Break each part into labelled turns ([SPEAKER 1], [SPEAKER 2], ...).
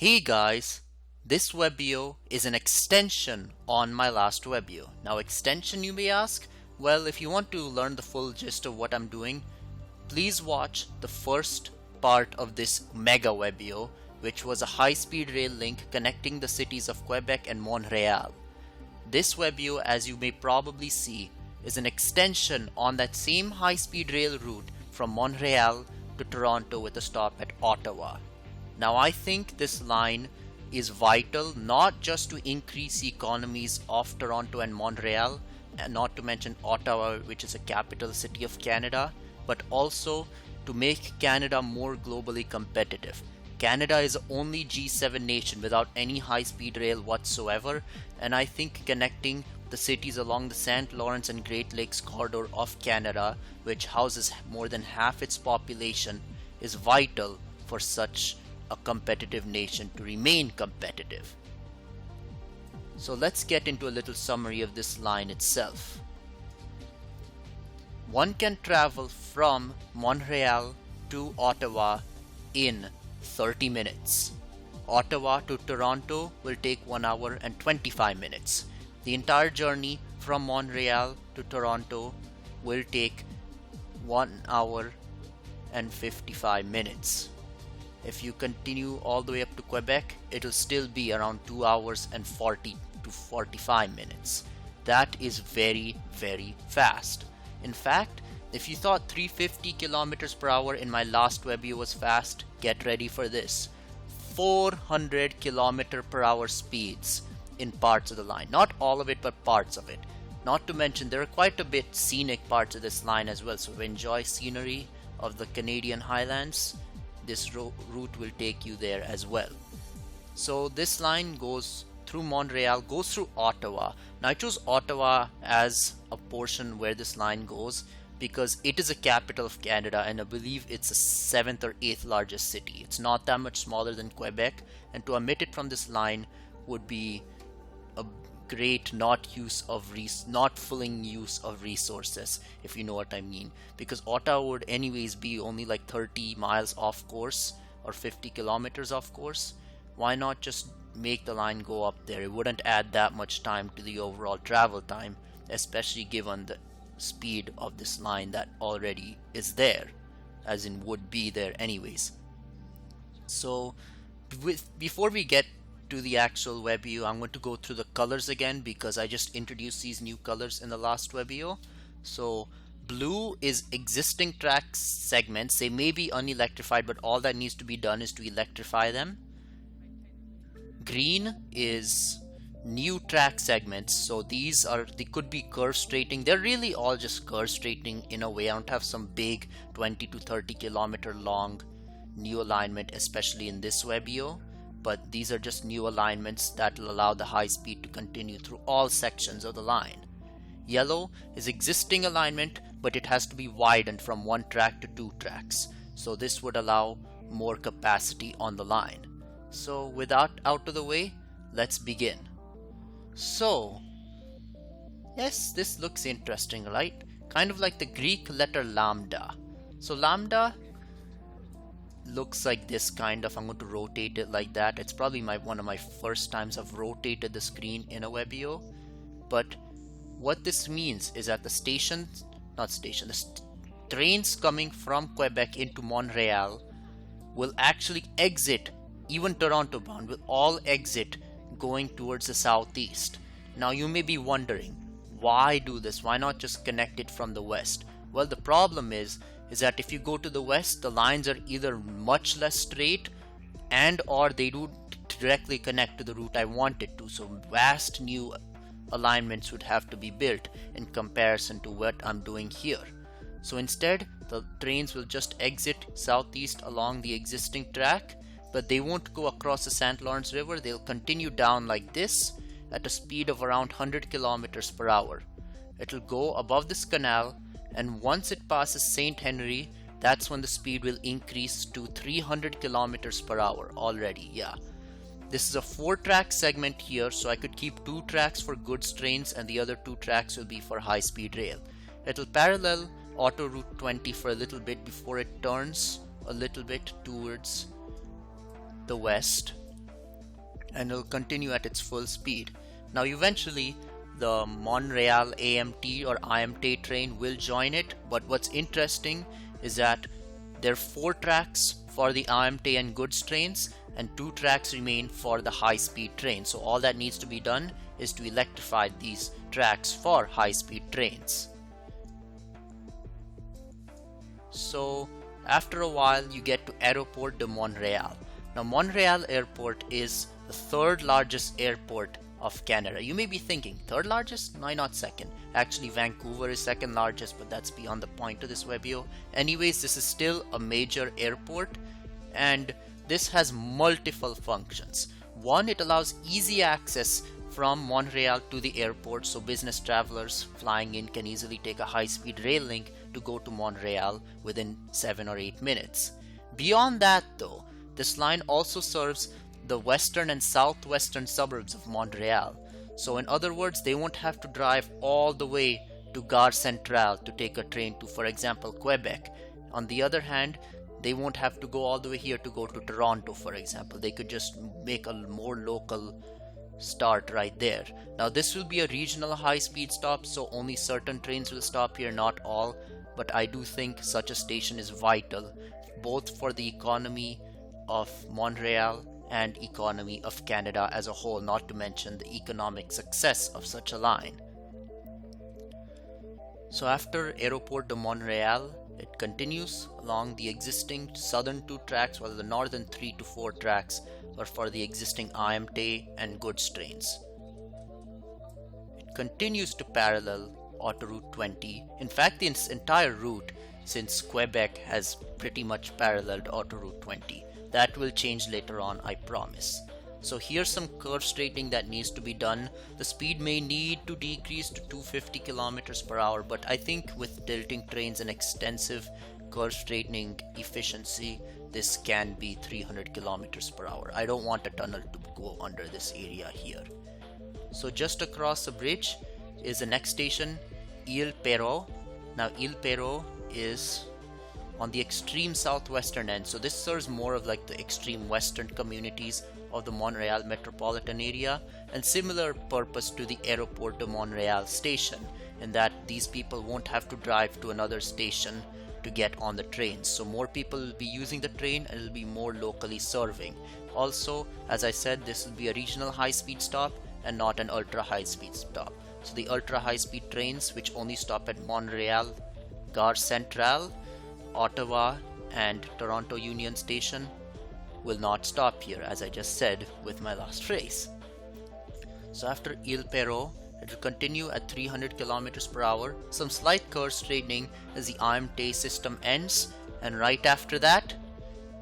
[SPEAKER 1] Hey guys, this Webeo is an extension on my last Webeo. Now extension you may ask? Well, if you want to learn the full gist of what I'm doing, please watch the first part of this mega Webeo, which was a high-speed rail link connecting the cities of Quebec and Montreal. This Webeo, as you may probably see, is an extension on that same high-speed rail route from Montreal to Toronto with a stop at Ottawa. Now I think this line is vital not just to increase the economies of Toronto and Montreal, and not to mention Ottawa, which is a capital city of Canada, but also to make Canada more globally competitive. Canada is the only G7 nation without any high-speed rail whatsoever, and I think connecting the cities along the St. Lawrence and Great Lakes corridor of Canada, which houses more than half its population, is vital for such a competitive nation to remain competitive. So let's get into a little summary of this line itself. One can travel from Montreal to Ottawa in 30 minutes. Ottawa to Toronto will take 1 hour and 25 minutes. The entire journey from Montreal to Toronto will take 1 hour and 55 minutes. If you continue all the way up to Quebec, it will still be around 2 hours and 40 to 45 minutes. That is very, very fast. In fact, if you thought 350 kilometers per hour in my last Webeo was fast, get ready for this. 400 kilometer per hour speeds in parts of the line. Not all of it, but parts of it. Not to mention, there are quite a bit scenic parts of this line as well. So if you enjoy scenery of the Canadian Highlands, this route will take you there as well. So this line goes through Montreal, goes through Ottawa. Now I chose Ottawa as a portion where this line goes because it is a capital of Canada, and I believe it's the 7th or 8th largest city. It's not that much smaller than Quebec, and to omit it from this line would be a great not fulling use of resources, if you know what I mean, because Ottawa would anyways be only like 30 miles off course or 50 kilometers off course. Why not just make the line go up there? It wouldn't add that much time to the overall travel time, especially given the speed of this line that already is there, as in would be there anyways. So before we get to the actual Webeo, I'm going to go through the colors again because I just introduced these new colors in the last Webeo. So blue is existing track segments. They may be unelectrified, but all that needs to be done is to electrify them. Green is new track segments. So they could be curve straightening. They're really all just curve straightening in a way. I don't have some big 20 to 30 kilometer long new alignment, especially in this Webeo. But these are just new alignments that will allow the high speed to continue through all sections of the line. Yellow is existing alignment, but it has to be widened from 1 track to 2 tracks. So this would allow more capacity on the line. So with that out of the way, let's begin. So, yes, this looks interesting, right? Kind of like the Greek letter lambda. So lambda looks like this kind of. I'm going to rotate it like that. It's probably one of my first times I've rotated the screen in a Webeo. But what this means is that the trains coming from Quebec into Montreal will actually exit, even Toronto bound, will all exit going towards the southeast. Now you may be wondering, why do this? Why not just connect it from the west? Well, the problem is that if you go to the west, the lines are either much less straight and or they do directly connect to the route I wanted to. So vast new alignments would have to be built in comparison to what I'm doing here. So instead, the trains will just exit southeast along the existing track, but they won't go across the St. Lawrence River. They'll continue down like this at a speed of around 100 kilometers per hour. It'll go above this canal, and once it passes St. Henry, that's when the speed will increase to 300 kilometers per hour already. Yeah, this is a 4-track segment here, so I could keep 2 tracks for goods trains and the other 2 tracks will be for high-speed rail. It'll parallel Auto Route 20 for a little bit before it turns a little bit towards the west and it'll continue at its full speed. Now eventually the Montreal AMT or IMT train will join it, but what's interesting is that there are 4 tracks for the IMT and goods trains and 2 tracks remain for the high-speed trains. So all that needs to be done is to electrify these tracks for high-speed trains. So after a while you get to Airport de Montréal. Now Montreal Airport is the 3rd largest airport of Canada. You may be thinking, 3rd largest? Why not 2nd? Actually Vancouver is 2nd largest, but that's beyond the point of this Webeo. Anyways, this is still a major airport and this has multiple functions. One, it allows easy access from Montreal to the airport, so business travelers flying in can easily take a high-speed rail link to go to Montreal within 7 or 8 minutes. Beyond that though, this line also serves the western and southwestern suburbs of Montreal. So in other words, they won't have to drive all the way to Gare Centrale to take a train to, for example, Quebec. On the other hand, they won't have to go all the way here to go to Toronto, for example. They could just make a more local start right there. Now this will be a regional high-speed stop, so only certain trains will stop here, not all, but I do think such a station is vital both for the economy of Montreal and economy of Canada as a whole, not to mention the economic success of such a line. So after Airport de Montréal, it continues along the existing southern 2 tracks, while the northern 3 to 4 tracks are for the existing IMT and goods trains. It continues to parallel Autoroute 20. In fact, the entire route since Quebec has pretty much paralleled Autoroute 20. That will change later on, I promise. So here's some curve straightening that needs to be done. The speed may need to decrease to 250 kilometers per hour, but I think with tilting trains and extensive curve straightening efficiency, this can be 300 kilometers per hour. I don't want a tunnel to go under this area here. So just across the bridge is the next station, Ile Perrot. Now Ile Perrot is on the extreme southwestern end, so this serves more of like the extreme western communities of the Montreal metropolitan area, and similar purpose to the Airport de Montréal station, in that these people won't have to drive to another station to get on the trains. So more people will be using the train and it will be more locally serving. Also, as I said, this will be a regional high-speed stop and not an ultra high-speed stop. So the ultra high-speed trains, which only stop at Montreal, Gare Centrale, Ottawa and Toronto Union Station, will not stop here, as I just said with my last phrase. So after Ile Perrot, it will continue at 300 kilometers per hour, some slight curve straightening as the IMT system ends, and right after that,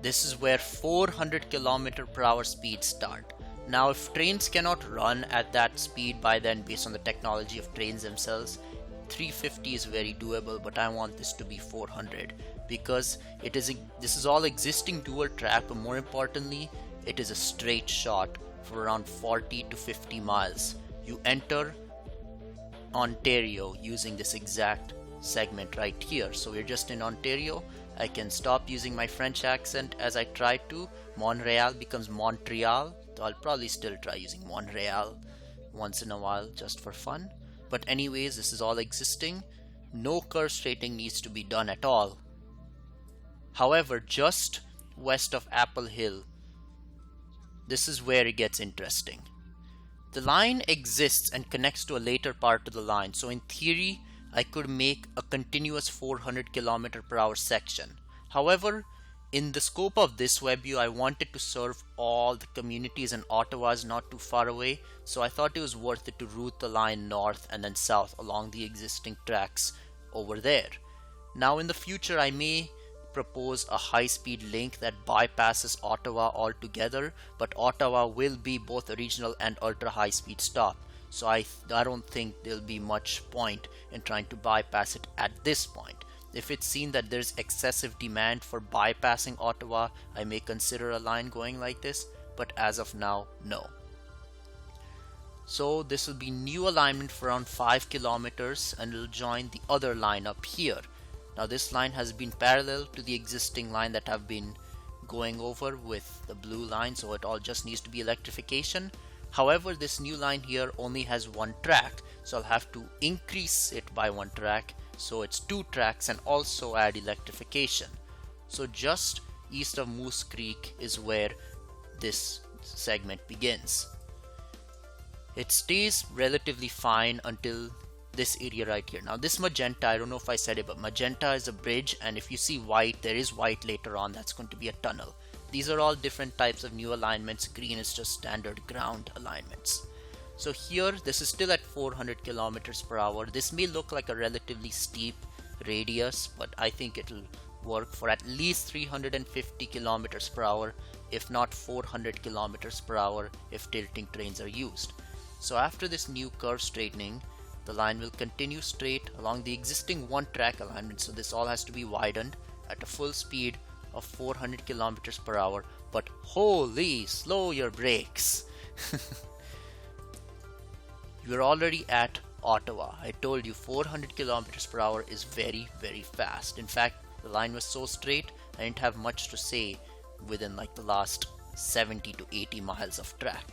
[SPEAKER 1] this is where 400 kilometer per hour speeds start. Now if trains cannot run at that speed by then based on the technology of trains themselves, 350 is very doable, but I want this to be 400 because this is all existing dual track, but more importantly, it is a straight shot for around 40 to 50 miles. You enter Ontario using this exact segment right here. So we're just in Ontario. I can stop using my French accent as I try to. Montreal becomes Montreal, though I'll probably still try using Montreal once in a while just for fun. But anyways, this is all existing. No curve straightening needs to be done at all. However, just west of Apple Hill, this is where it gets interesting. The line exists and connects to a later part of the line, so in theory, I could make a continuous 400 km per hour section. However, in the scope of this Webeo, I wanted to serve all the communities, and Ottawa is not too far away, so I thought it was worth it to route the line north and then south along the existing tracks over there. Now in the future, I may propose a high-speed link that bypasses Ottawa altogether, but Ottawa will be both a regional and ultra high-speed stop, so I don't think there'll be much point in trying to bypass it at this point. If it's seen that there's excessive demand for bypassing Ottawa, I may consider a line going like this, but as of now, no. So this will be new alignment for around 5 kilometers and it'll join the other line up here. Now this line has been parallel to the existing line that have been going over with the blue line, so it all just needs to be electrification. However, this new line here only has one track, so I'll have to increase it by one track, so it's two tracks, and also add electrification. So just east of Moose Creek is where this segment begins. It stays relatively fine until this area right here. Now this magenta, I don't know if I said it, but magenta is a bridge, and if you see white, there is white later on, that's going to be a tunnel. These are all different types of new alignments. Green is just standard ground alignments. So here, this is still at 400 kilometers per hour. This may look like a relatively steep radius, but I think it'll work for at least 350 kilometers per hour, if not 400 kilometers per hour if tilting trains are used. So after this new curve straightening, the line will continue straight along the existing one track alignment. So this all has to be widened at a full speed of 400 kilometers per hour, but holy, slow your brakes. You're already at Ottawa. I told you 400 kilometers per hour is very, very fast. In fact, the line was so straight, I didn't have much to say within like the last 70 to 80 miles of track.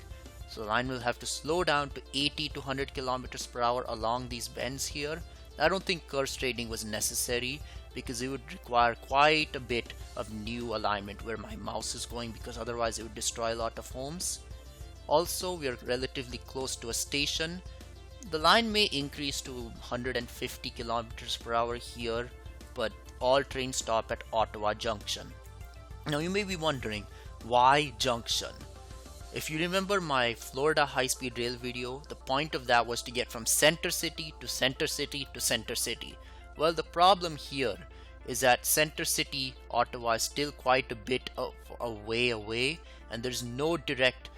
[SPEAKER 1] So the line will have to slow down to 80 to 100 kilometers per hour along these bends here. I don't think curve straightening was necessary, because it would require quite a bit of new alignment where my mouse is going, because otherwise it would destroy a lot of homes. Also, we are relatively close to a station. The line may increase to 150 kilometers per hour here, but all trains stop at Ottawa Junction. Now you may be wondering, why Junction? If you remember my Florida high-speed rail video, the point of that was to get from center city to center city to center city. Well, the problem here is that center city Ottawa is still quite a bit of a way away, and there's no direct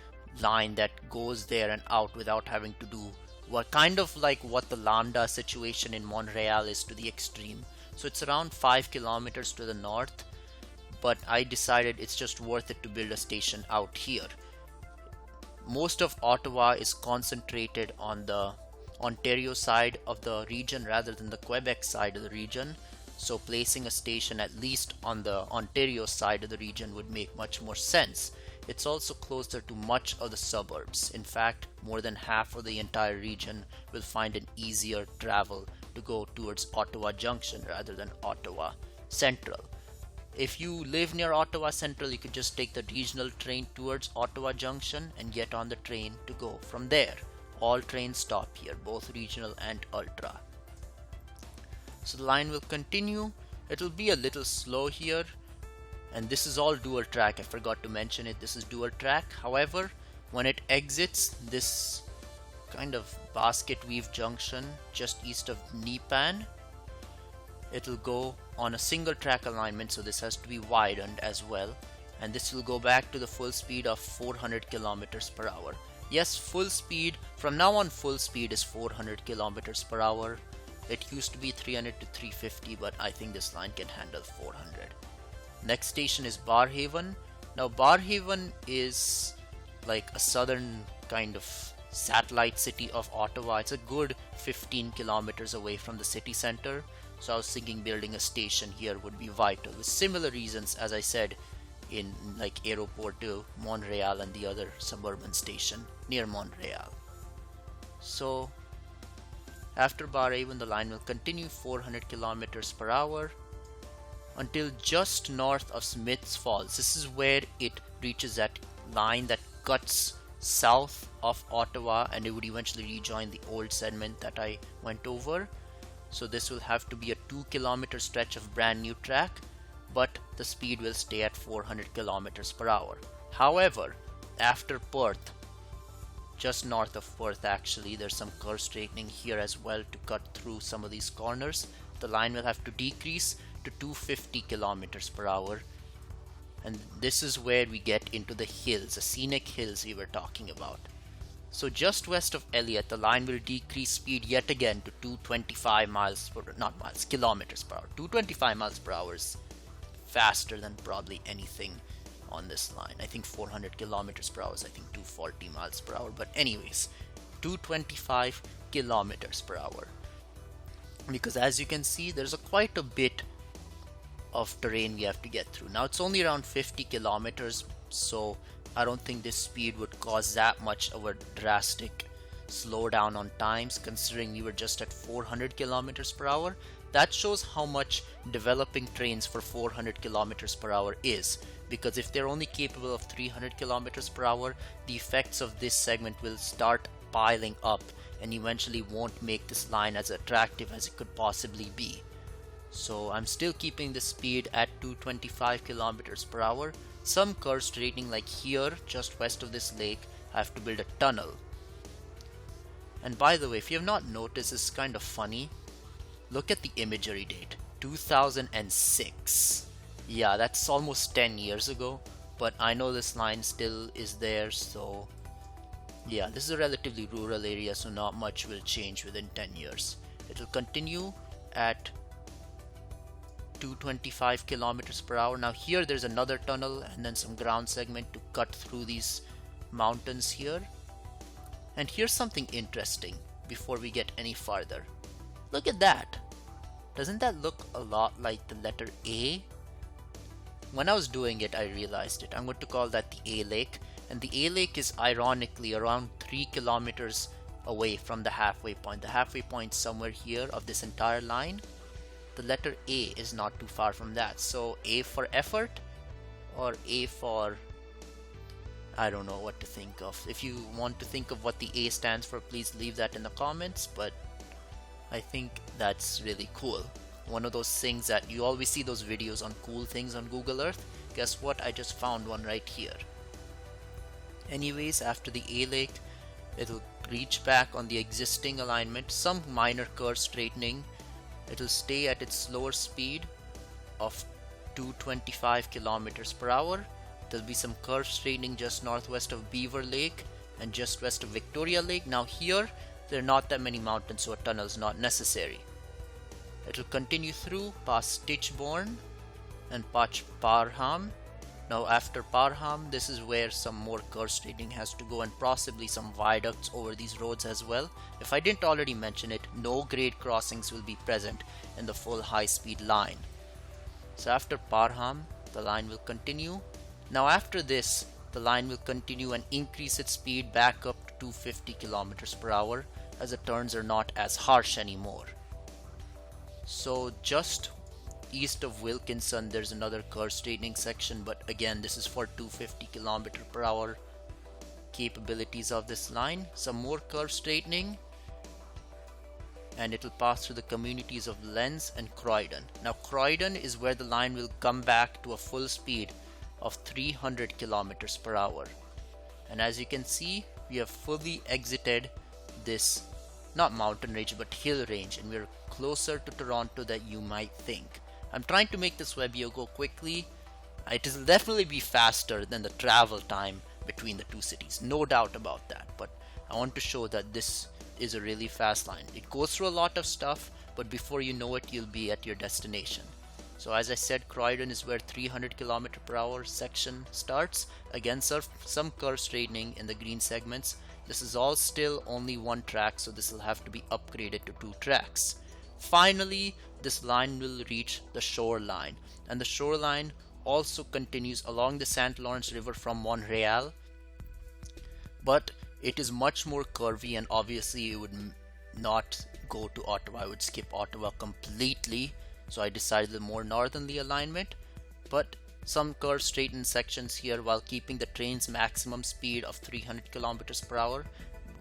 [SPEAKER 1] line that goes there and out without having to do what kind of like what the Lambda situation in Montreal is to the extreme. So it's around 5 kilometers to the north, but I decided it's just worth it to build a station out here. Most of Ottawa is concentrated on the Ontario side of the region rather than the Quebec side of the region, so placing a station at least on the Ontario side of the region would make much more sense. It's also closer to much of the suburbs. In fact, more than half of the entire region will find an easier travel to go towards Ottawa Junction rather than Ottawa Central. If you live near Ottawa Central, you could just take the regional train towards Ottawa Junction and get on the train to go from there. All trains stop here, both regional and ultra. So the line will continue. It'll be a little slow here, and this is all dual track. I forgot to mention it. This is dual track. However, when it exits this kind of basket weave junction just east of Neepan, it'll go on a single track alignment, so this has to be widened as well, and this will go back to the full speed of 400 kilometers per hour. Yes, full speed, from now on full speed is 400 kilometers per hour. It used to be 300 to 350, but I think this line can handle 400. Next station is Barrhaven. Now Barrhaven is like a southern kind of satellite city of Ottawa. It's a good 15 kilometers away from the city center. So I was thinking building a station here would be vital, with similar reasons as I said in like Airport to Montreal and the other suburban station near Montreal. So after Barrhaven, the line will continue 400 kilometers per hour until just north of Smiths Falls. This is where it reaches that line that cuts south of Ottawa, and it would eventually rejoin the old segment that I went over. So this will have to be a 2-kilometer stretch of brand new track, but the speed will stay at 400 kilometers per hour. However, after Perth, just north of Perth actually, there's some curve straightening here as well to cut through some of these corners. The line will have to decrease to 250 kilometers per hour, and this is where we get into the hills, the scenic hills we were talking about. So just west of Elliott, the line will decrease speed yet again to 225 kilometers per hour. 225 miles per hour is faster than probably anything on this line. I think 400 kilometers per hour is 240 miles per hour. But anyways, 225 kilometers per hour. Because as you can see, there's quite a bit of terrain we have to get through. Now it's only around 50 kilometers, so I don't think this speed would cause that much of a drastic slowdown on times, considering we were just at 400 kilometers per hour. That shows how much developing trains for 400 kilometers per hour is, because if they're only capable of 300 kilometers per hour, the effects of this segment will start piling up and eventually won't make this line as attractive as it could possibly be. So I'm still keeping the speed at 225 kilometers per hour. Some curve straightening, like here just west of this lake, I have to build a tunnel. And by the way, if you have not noticed, it's kind of funny. Look at the imagery date, 2006. Yeah, that's almost 10 years ago, but I know this line still is there, so yeah, this is a relatively rural area, so not much will change within 10 years. It will continue at 225 kilometers per hour. Now here there's another tunnel and then some ground segment to cut through these mountains here. And here's something interesting before we get any farther. Look at that. Doesn't that look a lot like the letter A? When I was doing it, I realized it. I'm going to call that the A Lake. And the A Lake is ironically around 3 kilometers away from the halfway point. The halfway point somewhere here of this entire line. The letter A is not too far from that. So A for effort, or A for... I don't know what to think of. If you want to think of what the A stands for, please leave that in the comments, but I think that's really cool. One of those things that you always see those videos on cool things on Google Earth. Guess what? I just found one right here. Anyways, after the A Lake, it'll reach back on the existing alignment, some minor curve straightening. It'll stay at its slower speed of 225 kilometers per hour. There'll be some curve straightening just northwest of Beaver Lake and just west of Victoria Lake. Now here, there are not that many mountains, so a tunnel is not necessary. It'll continue through past Tichborne and past Parham. Now after Parham, this is where some more curve straightening has to go, and possibly some viaducts over these roads as well. If I didn't already mention it, no grade crossings will be present in the full high-speed line. So after Parham, the line will continue. Now after this, the line will continue and increase its speed back up to 250 kilometers per hour as the turns are not as harsh anymore. So just east of Wilkinson, there's another curve straightening section, but again, this is for 250 kilometer per hour capabilities of this line. Some more curve straightening, and it'll pass through the communities of Lens and Croydon. Now Croydon is where the line will come back to a full speed of 300 kilometers per hour. And as you can see, we have fully exited this, not mountain range, but hill range, and we're closer to Toronto than you might think. I'm trying to make this Webeo go quickly. It will definitely be faster than the travel time between the two cities, no doubt about that, but I want to show that this is a really fast line. It goes through a lot of stuff, but before you know it, you'll be at your destination. So as I said, Croydon is where 300 km per hour section starts. Again, some curve straightening in the green segments. This is all still only one track, so this will have to be upgraded to 2 tracks. Finally, this line will reach the shoreline, and the shoreline also continues along the St. Lawrence River from Montreal, but it is much more curvy, and obviously it would not go to Ottawa. I would skip Ottawa completely. So I decided the more northerly alignment, but some curve straightened sections here while keeping the train's maximum speed of 300 kilometers per hour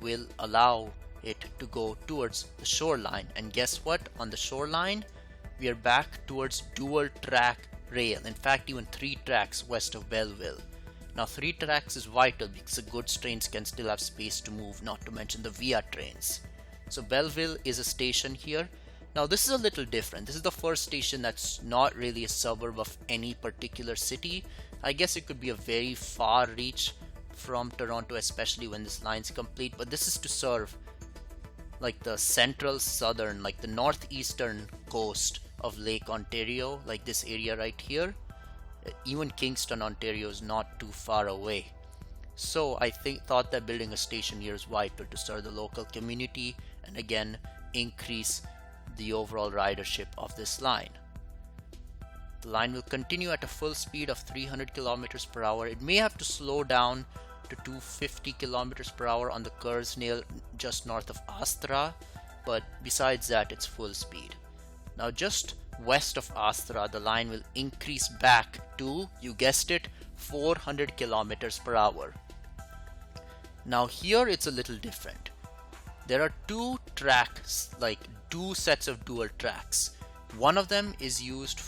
[SPEAKER 1] will allow it to go towards the shoreline. And guess what? On the shoreline, we are back towards dual track rail. In fact, even 3 tracks west of Belleville. Now 3 tracks is vital because the goods trains can still have space to move, not to mention the via trains. So Belleville is a station here. Now this is a little different. This is the first station that's not really a suburb of any particular city. I guess it could be a very far reach from Toronto, especially when this line's complete, but this is to serve like the central southern, like the northeastern coast of Lake Ontario, like this area right here. Even Kingston, Ontario is not too far away. So I thought that building a station here is vital to serve the local community and again increase the overall ridership of this line. The line will continue at a full speed of 300 kilometers per hour. It may have to slow down to 250 kilometers per hour on the curves near just north of Astra, but besides that, it's full speed. Now, just west of Astra, the line will increase back to, you guessed it, 400 kilometers per hour. Now, here it's a little different. There are two tracks, like two sets of dual tracks. One of them is used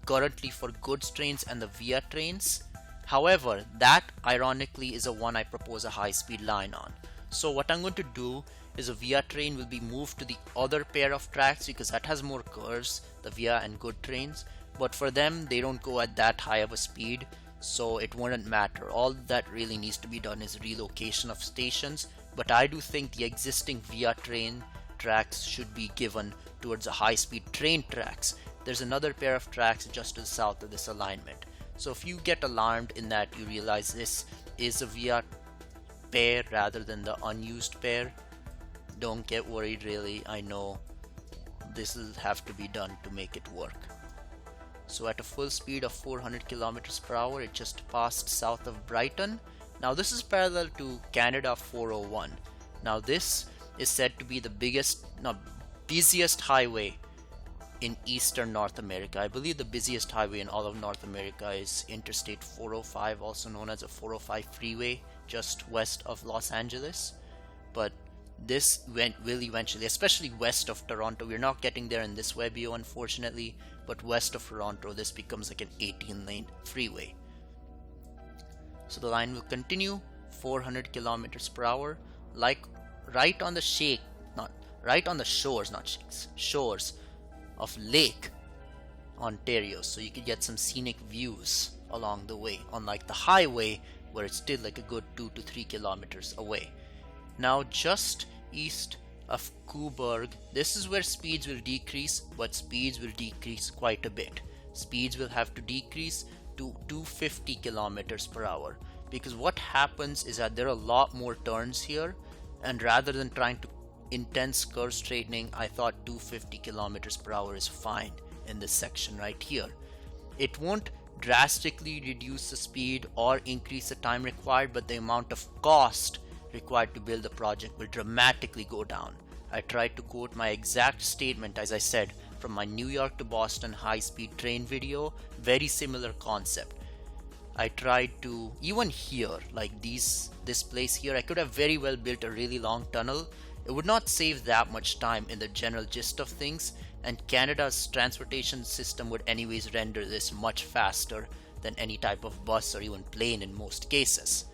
[SPEAKER 1] currently for goods trains and the via trains. However, that ironically is the one I propose a high-speed line on. So what I'm going to do is a via train will be moved to the other pair of tracks because that has more curves, the via and good trains. But for them, they don't go at that high of a speed, so it wouldn't matter. All that really needs to be done is relocation of stations. But I do think the existing via train tracks should be given towards the high-speed train tracks. There's another pair of tracks just to the south of this alignment. So if you get alarmed in that you realize this is a via pair rather than the unused pair, don't get worried really. I know this will have to be done to make it work. So at a full speed of 400 kilometers per hour, it just passed south of Brighton. Now this is parallel to Canada 401. Now this is said to be the busiest highway in eastern North America. I believe the busiest highway in all of North America is Interstate 405, also known as a 405 freeway, just west of Los Angeles. But this will eventually, especially west of Toronto, we're not getting there in this Webeo unfortunately, but west of Toronto this becomes like an 18-lane freeway. So the line will continue 400 kilometers per hour, like right on the shores of Lake Ontario, so you could get some scenic views along the way, unlike the highway where it's still like a good 2 to 3 kilometers away. Now just east of Coburg, this is where speeds will decrease, but speeds will decrease quite a bit. Speeds will have to decrease to 250 kilometers per hour, because what happens is that there are a lot more turns here, and rather than trying to intense curve straightening, I thought 250 kilometers per hour is fine in this section right here. It won't drastically reduce the speed or increase the time required, but the amount of cost required to build the project will dramatically go down. I tried to quote my exact statement, as I said, from my New York to Boston high-speed train video. Very similar concept. I tried to, even here, like this place here, I could have very well built a really long tunnel. It would not save that much time in the general gist of things, and Canada's transportation system would anyways render this much faster than any type of bus or even plane in most cases.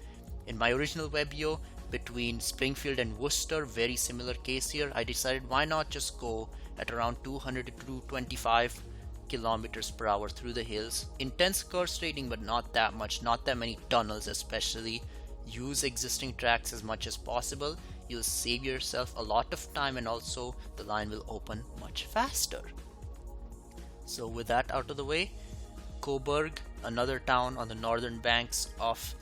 [SPEAKER 1] In my original Webeo between Springfield and Worcester, very similar case here, I decided why not just go at around 200 to 225 kilometers per hour through the hills. Intense curve straightening, but not that much, not that many tunnels especially. Use existing tracks as much as possible. You'll save yourself a lot of time, and also the line will open much faster. So with that out of the way, Coburg, another town on the northern banks of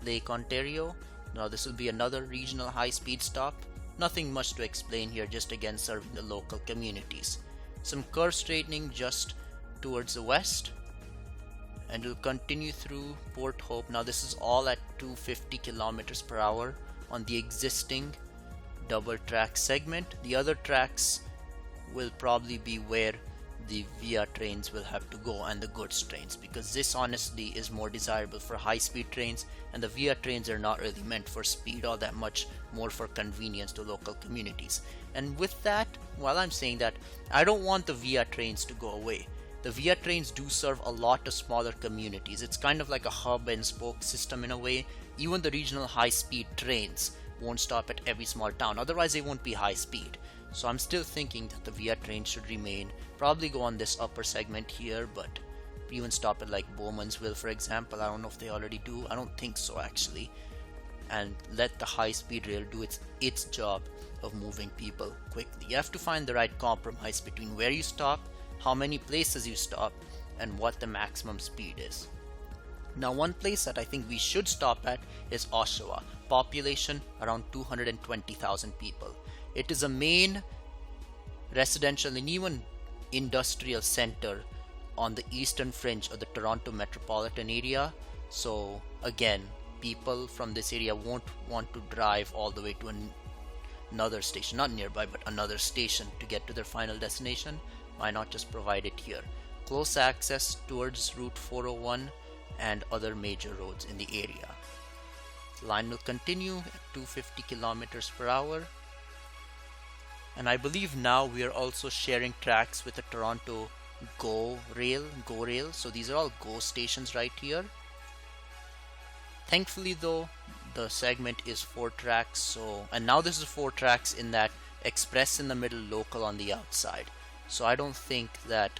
[SPEAKER 1] Lake Ontario. Now this will be another regional high-speed stop. Nothing much to explain here, just again serving the local communities. Some curve straightening just towards the west, and we'll continue through Port Hope. Now this is all at 250 kilometers per hour on the existing double track segment. The other tracks will probably be where the via trains will have to go and the goods trains, because this honestly is more desirable for high-speed trains, and the via trains are not really meant for speed all that much, more for convenience to local communities. And with that, while I'm saying that, I don't want the via trains to go away. The via trains do serve a lot of smaller communities. It's kind of like a hub and spoke system in a way. Even the regional high-speed trains won't stop at every small town, otherwise they won't be high speed. So I'm still thinking that the via train should remain, probably go on this upper segment here, but even stop at like Bowmansville for example. I don't know if they already do, I don't think so actually, and let the high speed rail do its job of moving people quickly. You have to find the right compromise between where you stop, how many places you stop, and what the maximum speed is. Now one place that I think we should stop at is Oshawa, population around 220,000 people. It is a main residential and even industrial center on the eastern fringe of the Toronto metropolitan area. So again, people from this area won't want to drive all the way to another station, not nearby, but another station to get to their final destination. Why not just provide it here? Close access towards Route 401 and other major roads in the area. The line will continue at 250 kilometers per hour. And I believe now we are also sharing tracks with the Toronto Go Rail. So these are all Go stations right here. Thankfully though, the segment is 4 tracks, and now this is 4 tracks in that express in the middle, local on the outside. So I don't think that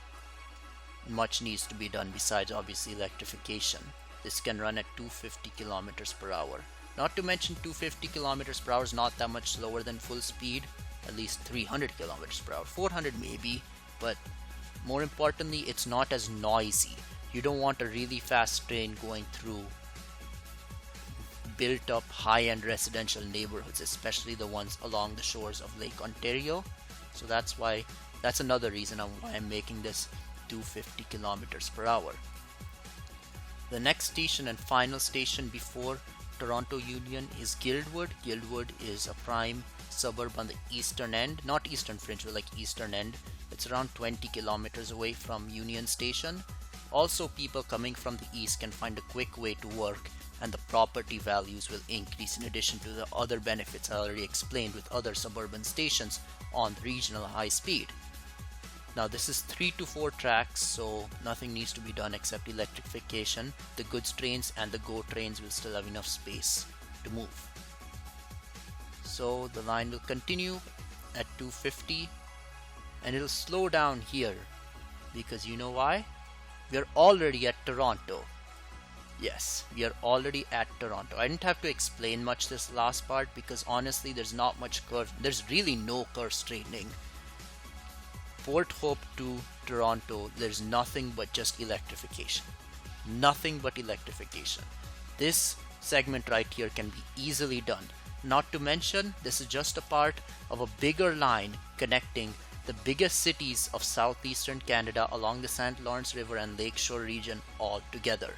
[SPEAKER 1] much needs to be done besides obviously electrification. This can run at 250 kilometers per hour. Not to mention 250 kilometers per hour is not that much slower than full speed, at least 300 kilometers per hour, 400 maybe, but more importantly, it's not as noisy. You don't want a really fast train going through built up high-end residential neighborhoods, especially the ones along the shores of Lake Ontario. So that's another reason why I'm making this 250 kilometers per hour. The next station and final station before Toronto Union is Guildwood. Guildwood is a prime suburb on the eastern end, not eastern fringe, but like eastern end. It's around 20 kilometers away from Union Station. Also, people coming from the east can find a quick way to work, and the property values will increase in addition to the other benefits I already explained with other suburban stations on regional high speed. Now this is 3 to 4 tracks, so nothing needs to be done except electrification. The goods trains and the GO trains will still have enough space to move. So the line will continue at 250 and it'll slow down here because you know why? We're already at Toronto. Yes, we are already at Toronto. I didn't have to explain much this last part because honestly there's not much curve. There's really no curve straightening. Port Hope to Toronto, there's nothing but just electrification. Nothing but electrification. This segment right here can be easily done. Not to mention, this is just a part of a bigger line connecting the biggest cities of southeastern Canada along the St. Lawrence River and Lakeshore region all together.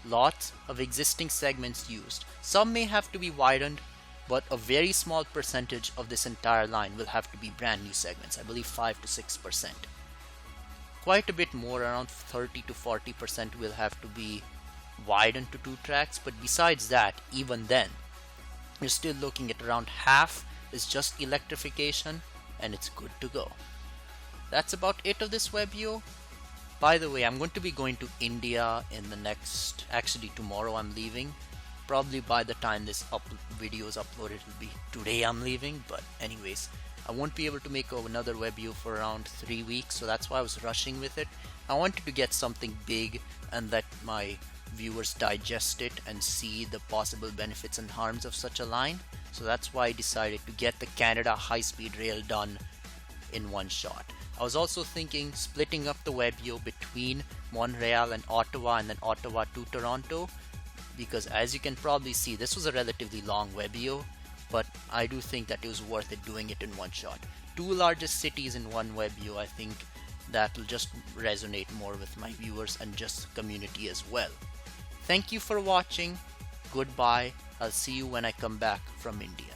[SPEAKER 1] Lots of existing segments used. Some may have to be widened, but a very small percentage of this entire line will have to be brand new segments. I believe 5 to 6%. Quite a bit more, around 30 to 40% will have to be widened to 2 tracks, but besides that, even then, you're still looking at around half is just electrification and it's good to go. That's about it of this Webeo. By the way, I'm going to be going to India in the next, actually tomorrow I'm leaving. Probably by the time this video is uploaded, it'll be today I'm leaving. But anyways, I won't be able to make another Webeo for around 3 weeks, so that's why I was rushing with it. I wanted to get something big and let my viewers digest it and see the possible benefits and harms of such a line. So that's why I decided to get the Canada high-speed rail done in one shot. I was also thinking splitting up the Webeo between Montreal and Ottawa and then Ottawa to Toronto, because as you can probably see, this was a relatively long Webeo, but I do think that it was worth it doing it in one shot. 2 largest cities in one Webeo, I think that will just resonate more with my viewers and just the community as well. Thank you for watching. Goodbye. I'll see you when I come back from India.